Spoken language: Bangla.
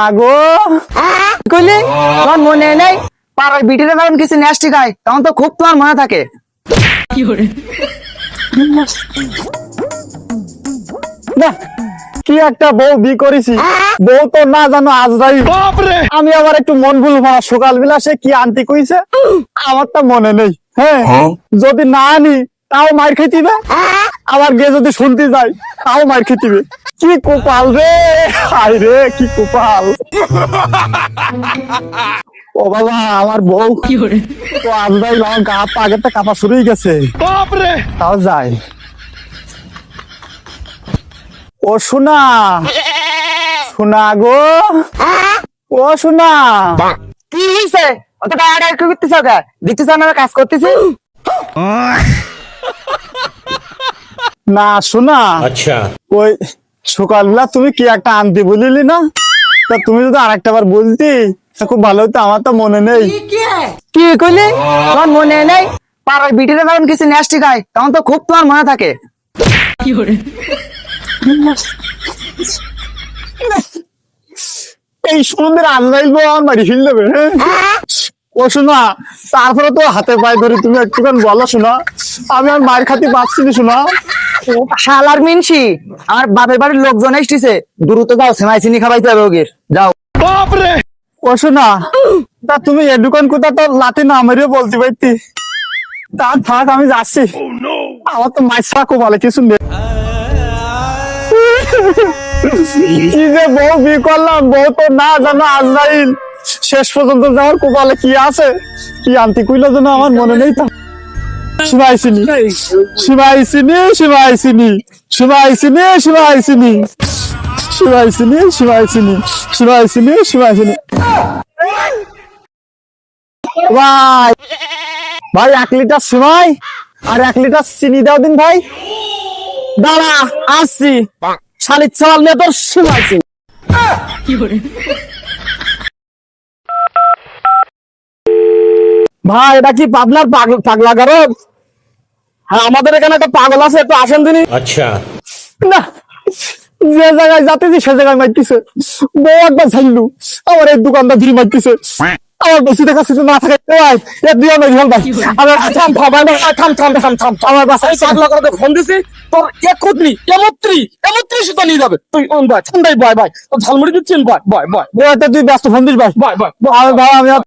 আগো কইলি তোর মনে নেই পাড়ার বিটিতে যখন কিছু নেস্টি খায় তখন তো খুব তোমার মনে থাকে। না কি একটা বউ বি করেছি, বউ তো না জানো আজরাই। আমি আবার একটু মন ভুল সকাল বেলা সে কি আনতে কইছে আমার তো মনে নেই। হ্যাঁ যদি না আনি তাও মার খেতিবে, আবার গে যদি শুনতে যাই তাও মার খেতিবে। কি কপাল রে, হায় রে কি কপাল। ও বাবা আমার বউ তো আজরাই আমার গা পা আগেরটা কাঁপা শুরু হয়ে গেছে। তাও যাই। ও শোনা শোনা গো, ও শোনা কি হয়েছে অত টায়ার্ড আর কি করতেছ? দেখতেছ না কাজ করতেছি না শোনা। আচ্ছা ওই সকালবেলা তুমি কি একটা আনতে বলিলি না, তা তুমি যদি আরেকটা বার বলতি খুব ভালো হতো। আমার তো মনে নেই। কি কইলি তোমার মনে নেই? পাড়ার বিটিতে যখন কিছু নেস্টি খায় তখন তো খুব তোমার মনে থাকে। এই সুন্দর আনলাইল আমার মারি ফেল দেবে। ও শোনা তারপরে তো হাতে পায়ে ধরে তুমি একটুখান বলো শোনা, আমি আর মায়ের খাতে পাচ্ছি না শোনা। শালার মিনসি আমার বাপের বাড়ির লোকজন এসেছে, দ্রুত যাও সেমাই চিনি খাবাইতে হবে ওগের, যাও। ও শোনা তা তুমি এ দোকান কোথা তো লাঠি না মেরেও বলতে পারতি। তা থাক আমি যাচ্ছি, আমার তো মাছ ছাড়া বলে কিছু নেই। কি যে বউ বি করলাম, বউ তো না জানো আজরাইল। শেষ পর্যন্ত যাওয়ার কপালে কি আছে কি আনতে কইলো যেন আমার মনে নেই। তো শিবাইছিনি শিবাইছিনি শিবাইছিনি শিবাইছিনি শিবাইছিনি শিবাইছিনি শিবাইছিনি শিবাইছিনি শিবাইছিনি। ভাই ভাই 1 লিটার সিমাই আর 1 লিটার চিনি দাও দিন ভাই। দাঁড়া আসছি, শালির চাল নিয়ে তোর শিবাইছি। ভাই এটা কি পাবনার পাগলা গারদ? হ্যাঁ আমাদের এখানে একটা পাগল আছে, একটু আসেন দিনই। আচ্ছা না যে জায়গায় যাতেছি সে জায়গায় মারতেছে, বউ একবার ঝাইলু আমার এই দোকানটা ধরে মারতেছে। আমার বেশি দেখা ছিল না থাকে দিয়ে ভাই আমার থাম থাম থাম থাম থাম থাম আমার বাসায় পাগলা গারদে ফোন দিছি, তোর একত্রি এমত্রি এমত্রি সুতা নিয়ে যাবে। তুই ভাই ঠান্ডাই বয় ভাই ঝালমুড়ি দিচ্ছেন, বয় বয় বয় তুই ব্যস্ত ফোন দিস ভাই বয় বয়। আমি